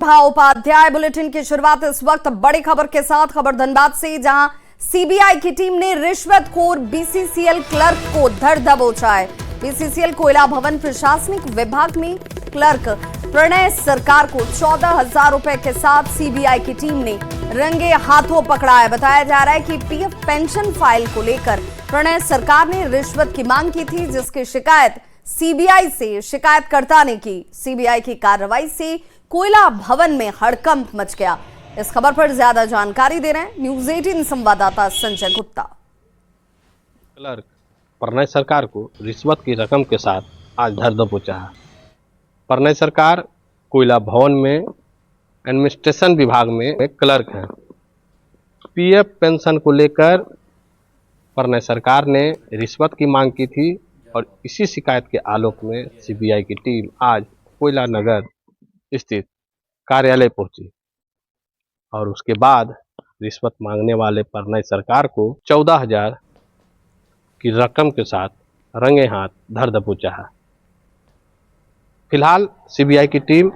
Upadhyay bulletin की शुरुआत इस वक्त बड़ी खबर के साथ। खबर धनबाद से, जहां सीबीआई की टीम ने रिश्वतखोर बीसीसीएल क्लर्क को धर दबोचा है। बीसीसीएल कोयला भवन प्रशासनिक विभाग में क्लर्क प्रणय सरकार को 14,000 रुपए के साथ सीबीआई की टीम ने रंगे हाथों पकड़ा है। बताया जा रहा है कि पीएफ पेंशन फाइल को लेकर प्रणय सरकार ने रिश्वत की मांग की थी, जिसकी शिकायत सीबीआई से शिकायतकर्ता ने की। सीबीआई की कार्रवाई से कोयला भवन में हड़कंप मच गया। इस खबर पर ज्यादा जानकारी दे रहे हैं न्यूज 18 संवाददाता संजय गुप्ता। क्लर्क प्रणय सरकार को रिश्वत की रकम के साथ आज धर दबोचा है। प्रणय सरकार कोयला भवन में एडमिनिस्ट्रेशन विभाग में क्लर्क है। पीएफ पेंशन को लेकर प्रणय सरकार ने रिश्वत की मांग की थी और इसी शिकायत के आलोक में सीबीआई की टीम आज कोयला नगर स्थित कार्यालय पहुंची और उसके बाद रिश्वत मांगने वाले प्रणय सरकार को 14,000 की रकम के साथ रंगे हाथ धर दबोचा है। फिलहाल सीबीआई की टीम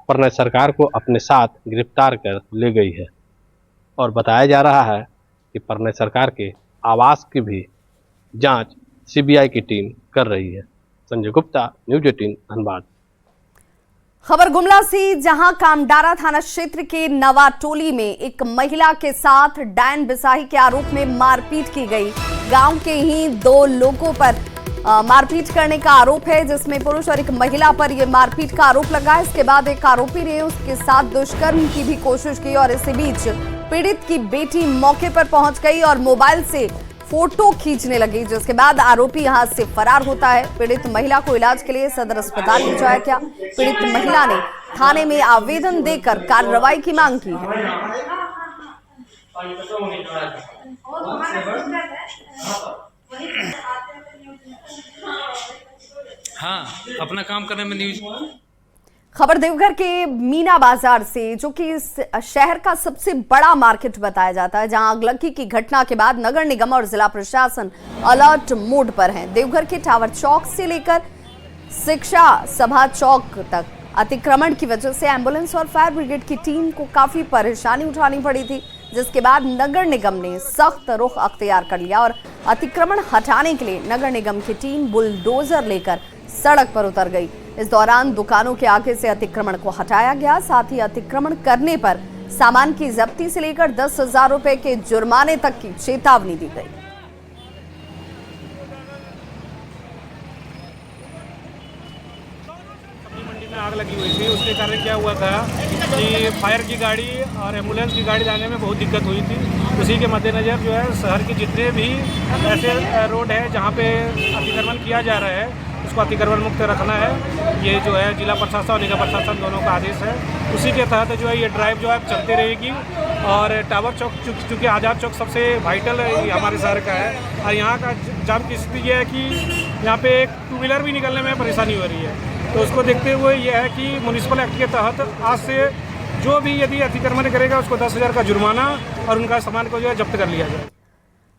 प्रणय सरकार को अपने साथ गिरफ्तार कर ले गई है और बताया जा रहा है कि प्रणय सरकार के आवास की भी जांच सीबीआई की टीम कर रही है। संजय गुप्ता, न्यूज 18 धनबाद। खबर गुमला से, जहां कामडारा थाना क्षेत्र के नवा टोली में एक महिला के साथ डायन बिसाही के आरोप में मारपीट की गई। गांव के ही 2 लोगों पर मारपीट करने का आरोप है, जिसमें पुरुष और एक महिला पर यह मारपीट का आरोप लगा है। इसके बाद एक आरोपी ने उसके साथ दुष्कर्म की भी कोशिश की और इसी बीच पीड़ित की बेटी मौके पर पहुंच गई और मोबाइल से फोटो खींचने लगी, जिसके बाद आरोपी यहां से फरार होता है। पीड़ित महिला को इलाज के लिए सदर अस्पताल ले जाया गया। पीड़ित महिला ने थाने में आवेदन देकर कार्रवाई की मांग की है। हाँ, अपना काम करने में न्यूज। खबर देवघर के मीना बाजार से, जो कि इस शहर का सबसे बड़ा मार्केट बताया जाता है, जहां आगलगी की घटना के बाद नगर निगम और जिला प्रशासन अलर्ट मोड पर है। देवघर के टावर चौक से लेकर शिक्षा सभा चौक तक अतिक्रमण की वजह से एम्बुलेंस और फायर ब्रिगेड की टीम को काफी परेशानी उठानी पड़ी थी, जिसके बाद नगर निगम ने सख्त रुख अख्तियार कर लिया और अतिक्रमण हटाने के लिए नगर निगम की टीम बुलडोजर लेकर सड़क पर उतर गई। इस दौरान दुकानों के आगे से अतिक्रमण को हटाया गया। साथ ही अतिक्रमण करने पर सामान की जब्ती से लेकर 10,000 रुपए के जुर्माने तक की चेतावनी दी गई। मंडी में आग लगी हुई थी, उसके कारण क्या हुआ था कि फायर की गाड़ी और एम्बुलेंस की गाड़ी लाने में बहुत दिक्कत हुई थी। उसी के मद्देनज़र जो है शहर के जितने भी ऐसे रोड है जहाँ पे अतिक्रमण किया जा रहा है, उसको अतिक्रमण मुक्त रखना है। ये जो है जिला प्रशासन और निगम प्रशासन दोनों का आदेश है। उसी के तहत जो है ये ड्राइव जो है चलती रहेगी। और टावर चौक चूँकि आज़ाद चौक सबसे वाइटल हमारे शहर का है और यहाँ का जाम की स्थिति ये है कि यहाँ पे एक 2 व्हीलर भी निकलने में परेशानी हो रही है। तो उसको देखते हुए ये है कि म्यूनिसिपल एक्ट के तहत आज से जो भी यदि अतिक्रमण करेगा उसको 10,000 का जुर्माना और उनका सामान को जो है जब्त कर लिया जाए।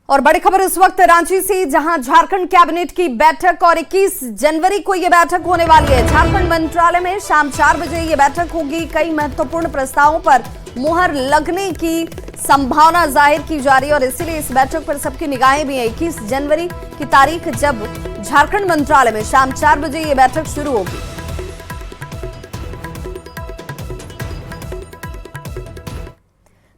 और बड़ी खबर इस वक्त रांची से, जहां झारखंड कैबिनेट की बैठक और 21 जनवरी को यह बैठक होने वाली है। झारखंड मंत्रालय में शाम 4 बजे यह बैठक होगी। कई महत्वपूर्ण प्रस्तावों पर मुहर लगने की संभावना जाहिर की जा रही है और इसीलिए इस बैठक पर सबकी निगाहें भी हैं। 21 जनवरी की तारीख जब झारखंड मंत्रालय में शाम 4 बजे यह बैठक शुरू होगी।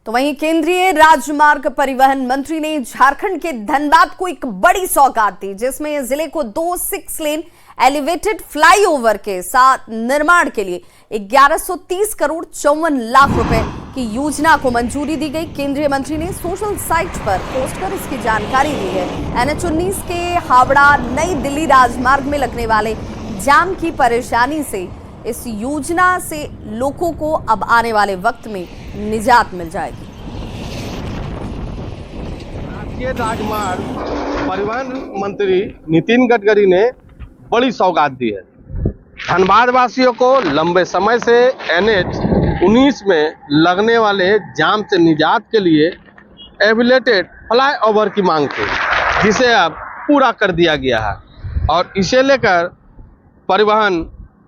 तो वहीं केंद्रीय राजमार्ग परिवहन मंत्री ने झारखंड के धनबाद को एक बड़ी सौगात दी, जिसमें जिले को 2 6 लेन एलिवेटेड फ्लाईओवर के साथ निर्माण के लिए 1130 करोड़ 54 लाख रुपए की योजना को मंजूरी दी गई। केंद्रीय मंत्री ने सोशल साइट पर पोस्ट कर इसकी जानकारी दी है। NH-19 के हावड़ा नई दिल्ली राजमार्ग में लगने वाले जाम की परेशानी से इस योजना से लोगों को अब आने वाले वक्त में निजात मिल जाएगी। राष्ट्रीय राजमार्ग परिवहन मंत्री नितिन गडकरी ने बड़ी सौगात दी है। धनबाद वासियों को लंबे समय से NH-19 में लगने वाले जाम से निजात के लिए एलिवेटेड फ्लाईओवर की मांग थी, जिसे अब पूरा कर दिया गया है और इसे लेकर परिवहन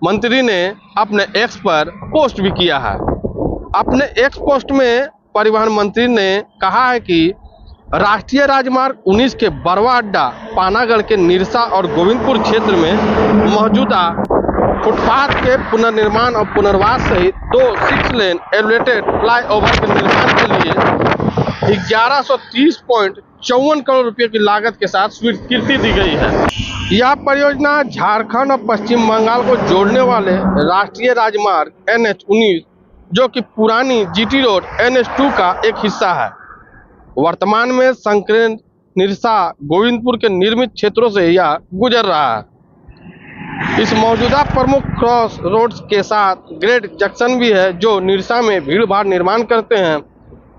मंत्री ने अपने एक्स पर पोस्ट भी किया है। अपने एक्स पोस्ट में परिवहन मंत्री ने कहा है कि राष्ट्रीय राजमार्ग 19 के बरवा अड्डा पानागढ़ के निरसा और गोविंदपुर क्षेत्र में मौजूदा फुटपाथ के पुनर्निर्माण और पुनर्वास सहित 2 6 लेन एलिवेटेड फ्लाईओवर के निर्माण के लिए 1130.54 करोड़ रुपए की लागत के साथ स्वीकृति दी गई है। यह परियोजना झारखंड और पश्चिम बंगाल को जोड़ने वाले राष्ट्रीय राजमार्ग NH-19 जो कि पुरानी GT रोड NH-2 का एक हिस्सा है। वर्तमान में संक्रेन, निरसा, गोविंदपुर के निर्मित क्षेत्रों से यह गुजर रहा है। इस मौजूदा प्रमुख क्रॉस रोड्स के साथ ग्रेड जंक्शन भी है जो निरसा में भीड़ भाड़ निर्माण करते हैं।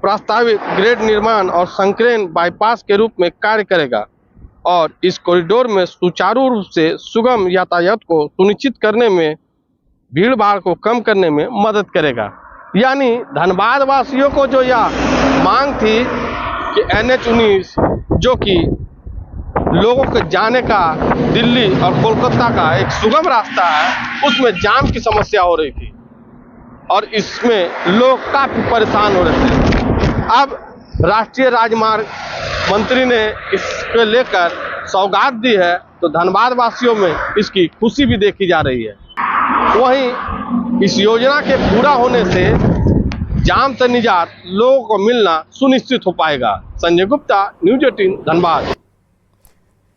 प्रस्तावित ग्रेड निर्माण और संक्रेन बाईपास के रूप में कार्य करेगा और इस कॉरिडोर में सुचारू रूप से सुगम यातायात को सुनिश्चित करने में, भीड़ भाड़ को कम करने में मदद करेगा। यानी धनबाद वासियों को जो यह मांग थी कि NH-19 जो कि लोगों के जाने का दिल्ली और कोलकाता का एक सुगम रास्ता है, उसमें जाम की समस्या हो रही थी और इसमें लोग काफी परेशान हो रहे थे। अब राष्ट्रीय राजमार्ग मंत्री ने इसको लेकर सौगात दी है तो धनबाद वासियों में इसकी खुशी भी देखी जा रही है। वहीं इस योजना के पूरा होने से जाम से निजात लोगों को मिलना सुनिश्चित हो पाएगा। संजय गुप्ता, न्यूज 18 धनबाद।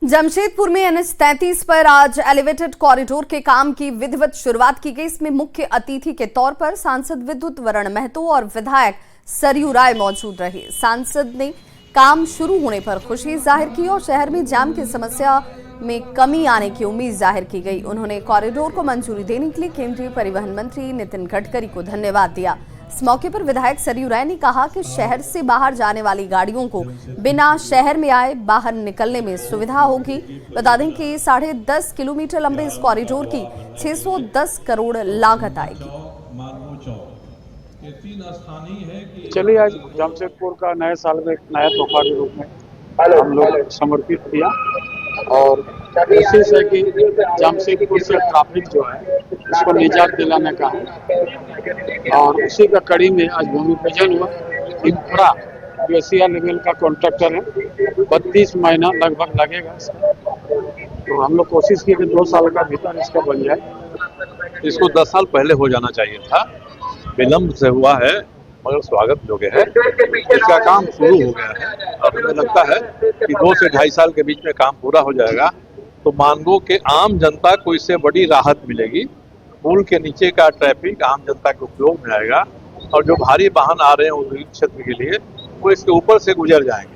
जमशेदपुर में NH-33 पर आज एलिवेटेड कॉरिडोर के काम की विधिवत शुरुआत की गई। इसमें मुख्य अतिथि के तौर पर सांसद विद्युत वरण महतो और विधायक सरयू राय मौजूद रहे। सांसद ने काम शुरू होने पर खुशी जाहिर की और शहर में जाम की समस्या में कमी आने की उम्मीद जाहिर की गई। उन्होंने कॉरिडोर को मंजूरी देने के लिए केंद्रीय परिवहन मंत्री नितिन गडकरी को धन्यवाद दिया। इस मौके पर विधायक सरयू राय ने कहा कि शहर से बाहर जाने वाली गाड़ियों को बिना शहर में आए बाहर निकलने में सुविधा होगी। बता दें कि 10.5 किलोमीटर लंबे इस कॉरिडोर की 610 करोड़ लागत आएगी। चलिए, आज जमशेदपुर का नए साल में एक नया तोहफा के रूप में हम लोग समर्पित किया और कोशिश है कि जमशेदपुर से ट्रैफिक जो है उसको निजात दिलाने का है और उसी का कड़ी में आज भूमि पूजन हुआ। इंफ्रा जो एशिया लेवल का कॉन्ट्रैक्टर है, 32 महीना लगभग लगेगा इसका, तो हम लोग कोशिश की कि 2 साल का भीतर इसका बन जाए। इसको 10 साल पहले हो जाना चाहिए था, विलम्ब से हुआ है मगर स्वागत योग्य है। इसका काम शुरू हो गया है और मुझे लगता है कि 2 से 2.5 साल के बीच में काम पूरा हो जाएगा तो मानगो के आम जनता को इससे बड़ी राहत मिलेगी। पुल के नीचे का ट्रैफिक आम जनता के उपयोग में आएगा और जो भारी वाहन आ रहे हैं औद्योगिक क्षेत्र के लिए वो इसके ऊपर से गुजर जाएंगे।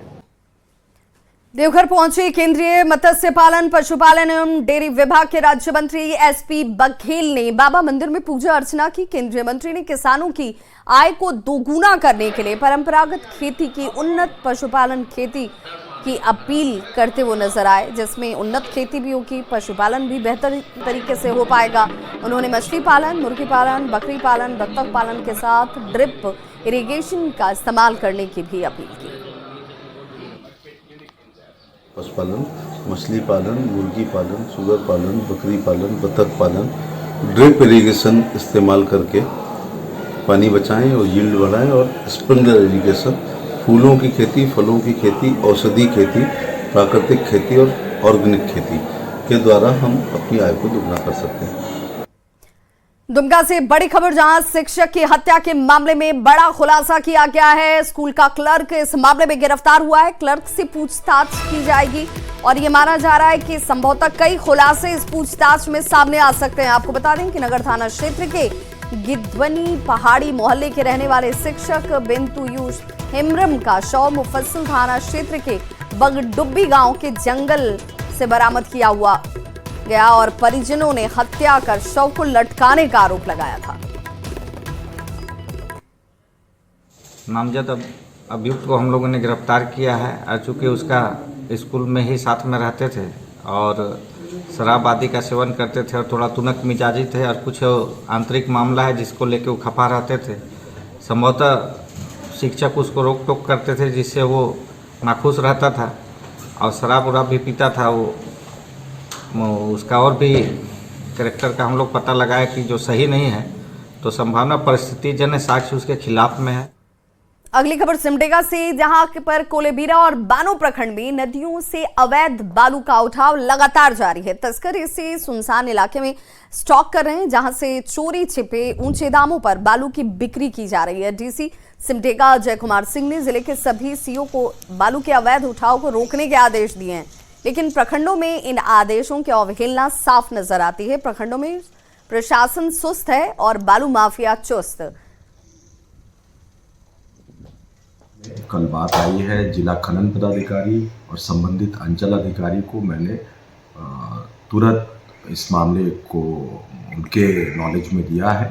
देवघर पहुंचे केंद्रीय मत्स्य पालन, पशुपालन एवं डेयरी विभाग के राज्य मंत्री SP बघेल ने बाबा मंदिर में पूजा अर्चना की। केंद्रीय मंत्री ने किसानों की आय को दोगुना करने के लिए परंपरागत खेती की उन्नत पशुपालन खेती की अपील करते हुए नजर आए, जिसमें उन्नत खेती भी होगी, पशुपालन भी बेहतर तरीके से हो पाएगा। उन्होंने मछली पालन, मुर्गी पालन, बकरी पालन, बत्तख पालन के साथ ड्रिप इरिगेशन का इस्तेमाल करने की भी अपील की। पशुपालन, मछली पालन, मुर्गी पालन, सुगर पालन, बकरी पालन, बत्तख पालन, ड्रिप इरिगेशन इस्तेमाल करके पानी बचाएं और यील्ड बढ़ाएं और स्प्रिंकलर इरिगेशन, फूलों की खेती, फलों की खेती, औषधि खेती, प्राकृतिक खेती और ऑर्गेनिक खेती के द्वारा हम अपनी आय को दुगना कर सकते हैं। दुमका से बड़ी खबर, जहां शिक्षक की हत्या के मामले में बड़ा खुलासा किया गया है। स्कूल का क्लर्क इस मामले में गिरफ्तार हुआ है। क्लर्क से पूछताछ की जाएगी और ये माना जा रहा है कि संभवतः कई खुलासे इस पूछताछ में सामने आ सकते हैं। आपको बता दें कि नगर थाना क्षेत्र के गिद्धवनी पहाड़ी मोहल्ले के रहने वाले शिक्षक बिंतुयूष हेम्ब्रम का शव मुफस्सिल थाना क्षेत्र के बगडुब्बी गांव के जंगल से बरामद किया हुआ गया और परिजनों ने हत्या कर शव को लटकाने का आरोप लगाया था। नामजद अभियुक्त को हम लोगों ने गिरफ्तार किया है। चूँकि उसका स्कूल में ही साथ में रहते थे और शराब आदि का सेवन करते थे और थोड़ा तुनक मिजाजी थे और कुछ आंतरिक मामला है जिसको लेके वो खफा रहते थे। संभवतः शिक्षक उसको रोक टोक करते थे जिससे वो नाखुश रहता था और शराब उराब भी पीता था। वो उसका और भी कैरेक्टर का हम लोग पता लगाए कि जो सही नहीं है, तो संभावना परिस्थितिजन्य साक्ष्य उसके खिलाफ में है। अगली खबर सिमडेगा से, जहां पर कोलेबीरा और बानो प्रखंड में नदियों से अवैध बालू का उठाव लगातार जारी है। तस्कर इसे सुनसान इलाके में स्टॉक कर रहे हैं, जहां से चोरी छिपे ऊंचे दामों पर बालू की बिक्री की जा रही है। डीसी सिमडेगा जय कुमार सिंह ने जिले के सभी सीओ को बालू के अवैध उठाव को रोकने के आदेश दिए हैं, लेकिन प्रखंडों में इन आदेशों की अवहेलना साफ नजर आती है। प्रखंडों में प्रशासन सुस्त है और बालू माफिया चुस्त। कल बात आई है, जिला खनन पदाधिकारी और संबंधित अंचल अधिकारी को मैंने तुरंत इस मामले को उनके नॉलेज में दिया है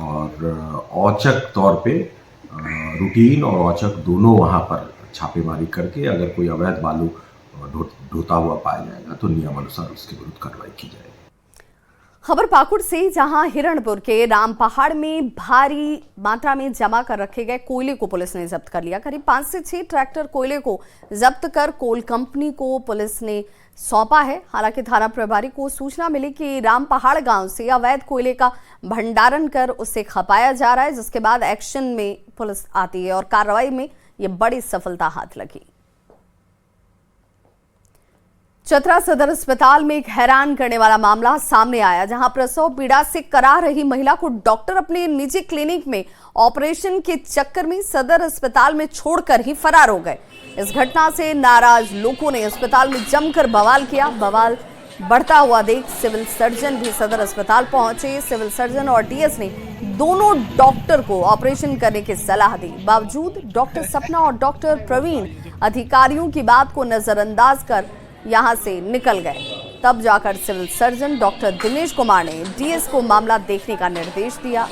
और औचक तौर पे रूटीन और औचक दोनों वहाँ पर छापेमारी करके अगर कोई अवैध बालू ढोता हुआ पाया जाएगा तो नियमानुसार उसके विरुद्ध कार्रवाई की जाएगी। खबर पाकुड़ से, जहां हिरणपुर के राम पहाड़ में भारी मात्रा में जमा कर रखे गए कोयले को पुलिस ने जब्त कर लिया। करीब 5 से 6 ट्रैक्टर कोयले को जब्त कर कोल कंपनी को पुलिस ने सौंपा है। हालांकि थाना प्रभारी को सूचना मिली कि राम पहाड़ गांव से अवैध कोयले का भंडारण कर उसे खपाया जा रहा है, जिसके बाद एक्शन में पुलिस आती है और कार्रवाई में ये बड़ी सफलता हाथ लगी। चतरा सदर अस्पताल में एक हैरान करने वाला मामला सामने आया, जहां प्रसव पीड़ा से करा रही महिला को डॉक्टर अपने निजी क्लिनिक में ऑपरेशन के चक्कर में सदर अस्पताल में छोड़कर ही फरार हो गए। इस घटना से नाराज लोगों ने अस्पताल में जमकर बवाल किया। बवाल बढ़ता हुआ देख सिविल सर्जन भी सदर अस्पताल पहुंचे। सिविल सर्जन और डीएस ने दोनों डॉक्टर को ऑपरेशन करने की सलाह दी। बावजूद डॉक्टर सपना और डॉक्टर प्रवीण अधिकारियों की बात को नजरअंदाज कर यहां से निकल गए। तब जाकर civil surgeon doctor Dinesh Kumar ने डीएस को मामला देखने का निर्देश दिया।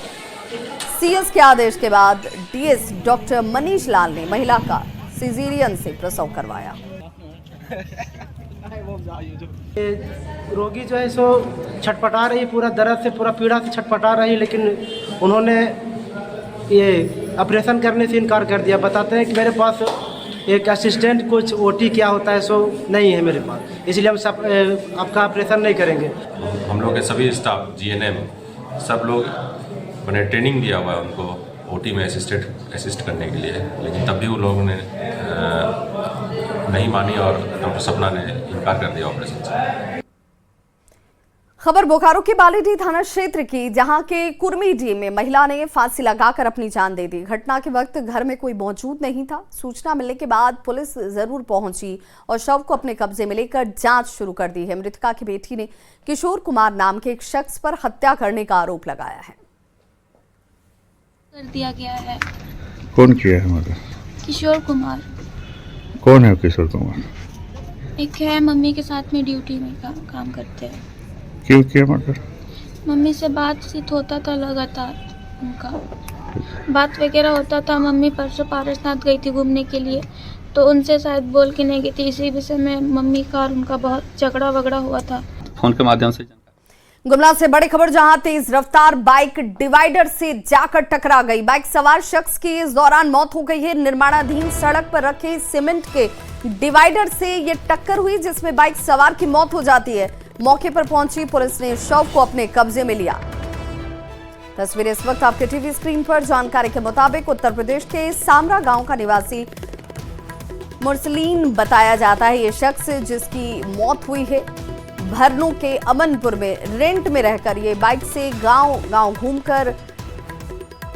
सीएस के आदेश के बाद डीएस डॉक्टर मनीष लाल ने महिला का सिजेरियन से प्रसव करवाया। रोगी जो है सो छटपटा रही, पूरा दर्द से पूरा पीड़ा से छटपटा रही, लेकिन उन्होंने ये ऑपरेशन करने से इनकार कर दिया। बताते हैं कि मेरे पास एक असिस्टेंट कुछ ओटी क्या होता है सो नहीं है मेरे पास, इसलिए हम सब आपका ऑपरेशन नहीं करेंगे। हम लोग के सभी स्टाफ जीएनएम सब लोग मैंने ट्रेनिंग दिया हुआ है उनको ओटी में असिस्ट करने के लिए, लेकिन तब भी वो लोगों ने नहीं मानी और डॉक्टर सपना ने इनकार कर दिया ऑपरेशन से। खबर बोकारो के बालीडीह थाना क्षेत्र की, जहां के कुर्मीडीह में महिला ने फांसी लगाकर अपनी जान दे दी। घटना के वक्त घर में कोई मौजूद नहीं था। सूचना मिलने के बाद पुलिस जरूर पहुंची और शव को अपने कब्जे में लेकर जांच शुरू कर दी है। मृतका की बेटी ने किशोर कुमार नाम के एक शख्स पर हत्या करने का आरोप लगाया है। कर दिया गया है। कौन किया है मर्डर? किशोर कुमार। कौन है किशोर कुमार? एक है, मम्मी के साथ में ड्यूटी में काम करते हैं। क्यों किया मर्डर? मम्मी से बातचीत होता था लगातार, उनका बात वगैरह होता था। मम्मी परसों पारसनाथ गई थी घूमने के लिए, तो उनसे शायद बोल के नहीं गई थी। इसी विषय में मम्मी का और उनका बहुत झगड़ा वगड़ा हुआ था। फोन के माध्यम से गुमला से बड़ी खबर, जहां तेज रफ्तार बाइक डिवाइडर से जाकर टकरा गई। बाइक सवार शख्स की इस दौरान मौत हो गई है। निर्माणाधीन सड़क पर रखे सीमेंट के डिवाइडर से ये टक्कर हुई, जिसमें बाइक सवार की मौत हो जाती है। मौके पर पहुंची पुलिस ने शव को अपने कब्जे में लिया। तस्वीरें इस वक्त आपके टीवी स्क्रीन पर। जानकारी के मुताबिक उत्तर प्रदेश के सामरा गांव का निवासी मुरसलीन बताया जाता है ये शख्स, जिसकी मौत हुई है। भरनू के अमनपुर में रेंट में रहकर ये बाइक से गांव घूमकर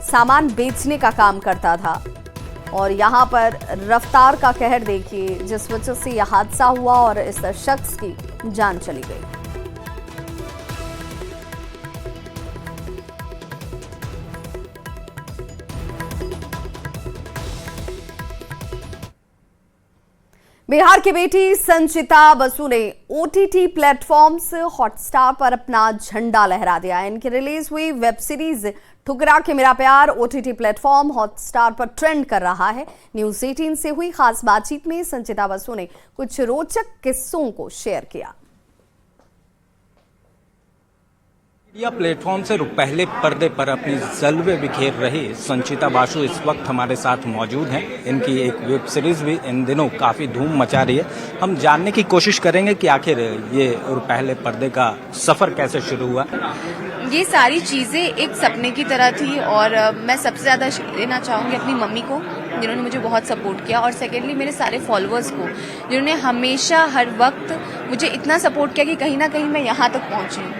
सामान बेचने का काम करता था और यहां पर रफ्तार का कहर देखिए, जिस वजह से यह हादसा हुआ और इस शख्स की जान चली गई। बिहार की बेटी संचिता बसु ने ओटीटी प्लेटफॉर्म्स हॉटस्टार पर अपना झंडा लहरा दिया है। इनकी रिलीज हुई वेब सीरीज ठुकरा के मेरा प्यार ओटीटी प्लेटफॉर्म हॉटस्टार पर ट्रेंड कर रहा है। न्यूज 18 से हुई खास बातचीत में संचिता बसु ने कुछ रोचक किस्सों को शेयर किया। यह प्लेटफॉर्म से पहले पर्दे पर अपनी जलवे बिखेर रही संचिता बासु इस वक्त हमारे साथ मौजूद हैं। इनकी एक वेब सीरीज भी इन दिनों काफ़ी धूम मचा रही है। हम जानने की कोशिश करेंगे कि आखिर ये पहले पर्दे का सफ़र कैसे शुरू हुआ। ये सारी चीज़ें एक सपने की तरह थी और मैं सबसे ज़्यादा देना चाहूँगी अपनी मम्मी को, जिन्होंने मुझे बहुत सपोर्ट किया, और सेकेंडली मेरे सारे फॉलोअर्स को, जिन्होंने हमेशा हर वक्त मुझे इतना सपोर्ट किया कि कहीं ना कहीं मैं यहाँ तक पहुँची।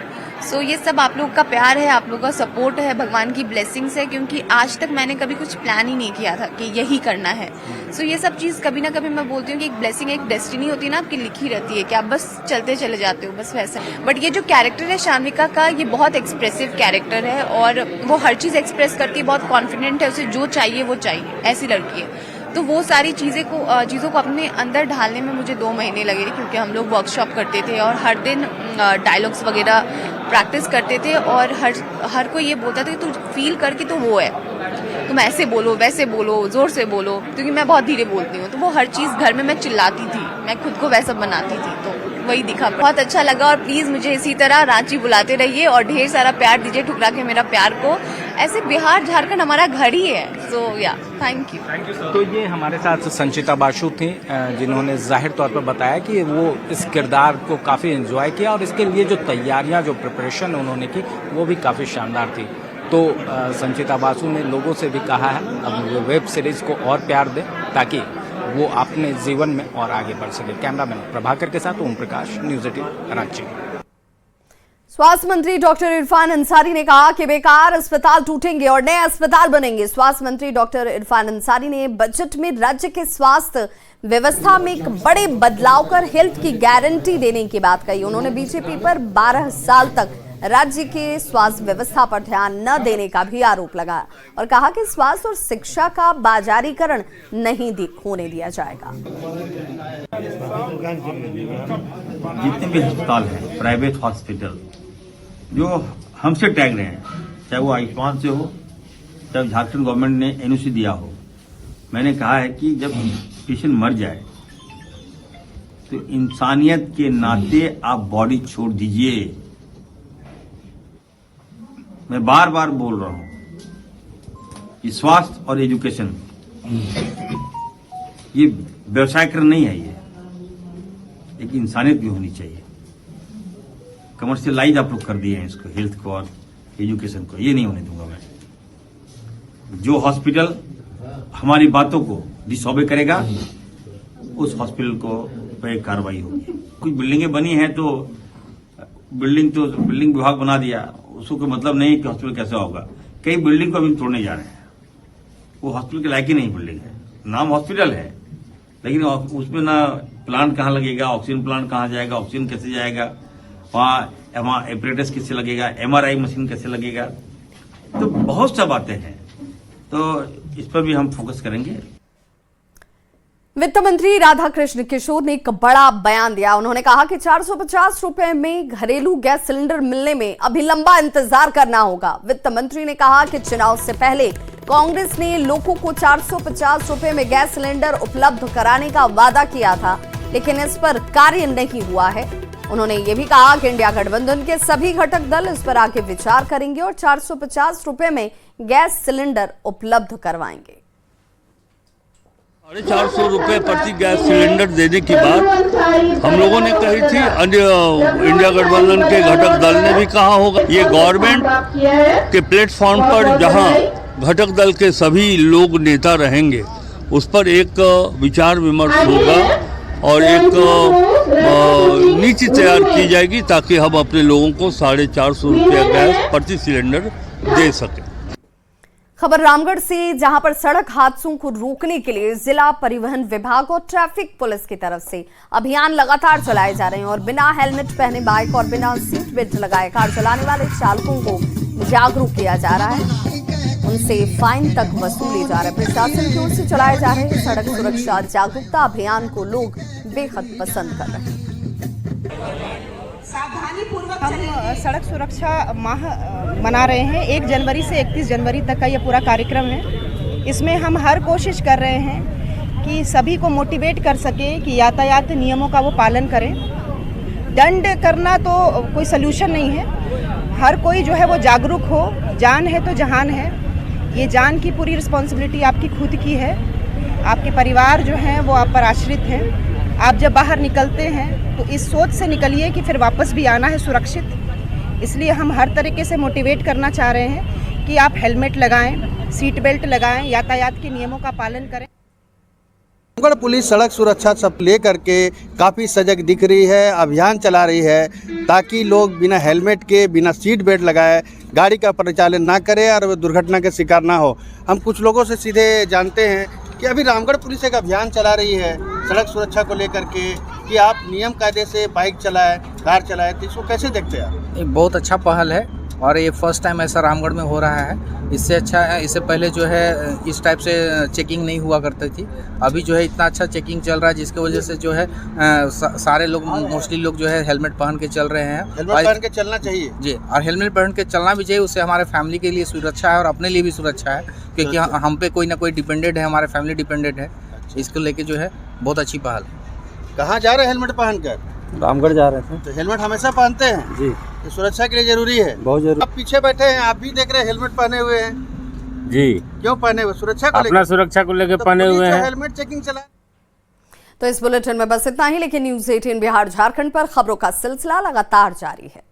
सो ये सब आप लोग का प्यार है, आप लोगों का सपोर्ट है, भगवान की ब्लेसिंग्स है, क्योंकि आज तक मैंने कभी कुछ प्लान ही नहीं किया था कि यही करना है। सो ये सब चीज़ कभी ना कभी मैं बोलती हूँ कि एक ब्लेसिंग, एक डेस्टिनी होती है ना, आपकी लिखी रहती है कि आप बस चलते चले जाते हो, बस वैसे। बट ये जो कैरेक्टर है शान्विका का, ये बहुत एक्सप्रेसिव कैरेक्टर है और वो हर चीज़ एक्सप्रेस करती है, बहुत कॉन्फिडेंट है, उसे जो चाहिए वो चाहिए, ऐसी लड़की है। तो वो सारी चीज़ों को अपने अंदर ढालने में मुझे 2 महीने लगे, क्योंकि हम लोग वर्कशॉप करते थे और हर दिन डायलॉग्स वगैरह प्रैक्टिस करते थे और हर कोई ये बोलता था कि तू फील कर कि तू वो है, तुम ऐसे बोलो, वैसे बोलो, जोर से बोलो, क्योंकि मैं बहुत धीरे बोलती हूँ। तो वो हर चीज़ घर में मैं चिल्लाती थी, मैं खुद को वैसा बनाती थी, तो वही दिखा। बहुत अच्छा लगा और प्लीज़ मुझे इसी तरह रांची बुलाते रहिए और ढेर सारा प्यार दीजिए, ठुकरा के मेरा प्यार को। ऐसे बिहार झारखंड हमारा घर ही है। सो या थैंक यू। तो ये हमारे साथ संचिता बासु थी, जिन्होंने जाहिर तौर पर बताया कि वो इस किरदार को काफ़ी एंजॉय किया और इसके लिए जो तैयारियां, जो प्रिपरेशन उन्होंने की, वो भी काफ़ी शानदार थी। तो संचिता बासु ने लोगों से भी कहा है अब वेब सीरीज को और प्यार दें ताकि वो अपने जीवन में और आगे बढ़ सके। कैमरामैन प्रभाकर के साथ ओम प्रकाश, न्यूज़ 18 रांची। स्वास्थ्य मंत्री डॉक्टर इरफान अंसारी ने कहा कि बेकार अस्पताल टूटेंगे और नए अस्पताल बनेंगे। स्वास्थ्य मंत्री डॉक्टर इरफान अंसारी ने बजट में राज्य के स्वास्थ्य व्यवस्था में एक बड़े बदलाव कर हेल्थ की गारंटी देने की बात कही। उन्होंने बीजेपी पर 12 साल तक राज्य के स्वास्थ्य व्यवस्था पर ध्यान न देने का भी आरोप लगाया और कहा कि स्वास्थ्य और शिक्षा का बाजारीकरण नहीं होने दिया जाएगा। जितने भी अस्पताल हैं, प्राइवेट हॉस्पिटल जो हमसे टैग रहे हैं, चाहे वो आयुष्मान से हो, चाहे झारखंड गवर्नमेंट ने एनओसी दिया हो, मैंने कहा है कि जब पेशेंट मर जाए तो इंसानियत के नाते आप बॉडी छोड़ दीजिए। मैं बार बार बोल रहा हूं कि स्वास्थ्य और एजुकेशन ये व्यवसायकरण नहीं है, ये एक इंसानियत भी होनी चाहिए। कमर्शियलाइज आप लोग कर दिए हैं इसको, हेल्थ को और एजुकेशन को, ये नहीं होने दूंगा मैं। जो हॉस्पिटल हमारी बातों को डिसऑबे करेगा उस हॉस्पिटल को पे कार्रवाई होगी। कुछ बिल्डिंगें बनी हैं तो बिल्डिंग विभाग बना दिया, उसको कोई मतलब नहीं कि हॉस्पिटल कैसा होगा। कई बिल्डिंग को अभी तोड़ने जा रहे हैं, वो हॉस्पिटल के लायक ही नहीं बिल्डिंग है, नाम हॉस्पिटल है लेकिन उसमें ना प्लांट कहाँ लगेगा, ऑक्सीजन प्लांट कहाँ जाएगा, ऑक्सीजन कैसे जाएगा, वहाँ एपरेटस कैसे लगेगा, MRI मशीन कैसे लगेगा, तो बहुत सा बातें हैं, तो इस पर भी हम फोकस करेंगे। वित्त मंत्री राधाकृष्ण किशोर ने एक बड़ा बयान दिया। उन्होंने कहा कि 450 रुपए में घरेलू गैस सिलेंडर मिलने में अभी लंबा इंतजार करना होगा। वित्त मंत्री ने कहा कि चुनाव से पहले कांग्रेस ने लोगों को 450 रुपए में गैस सिलेंडर उपलब्ध कराने का वादा किया था, लेकिन इस पर कार्य नहीं हुआ है। उन्होंने ये भी कहा कि इंडिया गठबंधन के सभी घटक दल इस पर आगे विचार करेंगे और 450 रुपए में गैस सिलेंडर उपलब्ध करवाएंगे। 450 रुपये प्रति गैस सिलेंडर देने की बात हम लोगों ने कही थी, इंडिया गठबंधन के घटक दल ने भी कहा होगा। ये गवर्नमेंट के प्लेटफॉर्म पर जहां घटक दल के सभी लोग नेता रहेंगे उस पर एक विचार विमर्श होगा और एक नीति तैयार की जाएगी ताकि हम अपने लोगों को 450 रुपया गैस प्रति सिलेंडर दे सकें। खबर रामगढ़ से, जहां पर सड़क हादसों को रोकने के लिए जिला परिवहन विभाग और ट्रैफिक पुलिस की तरफ से अभियान लगातार चलाए जा रहे हैं और बिना हेलमेट पहने बाइक और बिना सीट बेल्ट लगाए कार चलाने वाले चालकों को जागरूक किया जा रहा है, उनसे फाइन तक वसूले जा रहे हैं। प्रशासन की ओर से चलाए जा रहे सड़क सुरक्षा जागरूकता अभियान को लोग बेहद पसंद कर रहे हैं। हम सड़क सुरक्षा माह मना रहे हैं। 1 जनवरी से 31 जनवरी तक का ये पूरा कार्यक्रम है। इसमें हम हर कोशिश कर रहे हैं कि सभी को मोटिवेट कर सकें कि यातायात नियमों का वो पालन करें। दंड करना तो कोई सलूशन नहीं है। हर कोई जो है वो जागरूक हो। जान है तो जहान है। ये जान की पूरी रिस्पॉन्सिबिलिटी आपकी खुद की है। आपके परिवार जो हैं वो आप पर आश्रित हैं। आप जब बाहर निकलते हैं तो इस सोच से निकलिए कि फिर वापस भी आना है सुरक्षित। इसलिए हम हर तरीके से मोटिवेट करना चाह रहे हैं कि आप हेलमेट लगाएं, सीट बेल्ट लगाएं, यातायात के नियमों का पालन करें। रामगढ़ पुलिस सड़क सुरक्षा सब लेकर के काफ़ी सजग दिख रही है, अभियान चला रही है ताकि लोग बिना हेलमेट के, बिना सीट बेल्ट लगाए गाड़ी का परिचालन ना करें और वे दुर्घटना के शिकार ना हो। हम कुछ लोगों से सीधे जानते हैं कि अभी रामगढ़ पुलिस एक अभियान चला रही है सड़क सुरक्षा को लेकर के कि आप नियम कायदे से बाइक चलाएं, कार चलाएं, तो इसको कैसे देखते हैं आप? ये बहुत अच्छा पहल है और ये फर्स्ट टाइम ऐसा रामगढ़ में हो रहा है। इससे अच्छा है, इससे पहले जो है इस टाइप से चेकिंग नहीं हुआ करती थी। अभी जो है इतना अच्छा चेकिंग चल रहा है जिसकी वजह से जो है सारे लोग, मोस्टली लोग जो है हेलमेट पहन के चल रहे हैं। हेलमेट पहन के चलना चाहिए जी, और हेलमेट पहन के चलना भी चाहिए। उससे हमारे फैमिली के लिए सुरक्षा है और अपने लिए भी सुरक्षा है, क्योंकि हम पे कोई ना कोई डिपेंडेड है, हमारे फैमिली डिपेंडेड है। इसको लेके जो है बहुत अच्छी पहल है। कहाँ जा रहे हैं हेलमेट पहन कर? रामगढ़ जा रहे थे। तो हेलमेट हमेशा पहनते हैं जी, तो सुरक्षा के लिए जरूरी है, बहुत जरूरी। आप पीछे बैठे हैं, आप भी देख रहे हैं हेलमेट पहने हुए हैं जी। क्यों पहने हुए? सुरक्षा को अपना सुरक्षा को लेकर पहने हुए हैं। हेलमेट चेकिंग चला। तो इस बुलेटिन में बस इतना ही, लेकिन न्यूज़ 18 बिहार झारखंड पर खबरों का सिलसिला लगातार जारी है।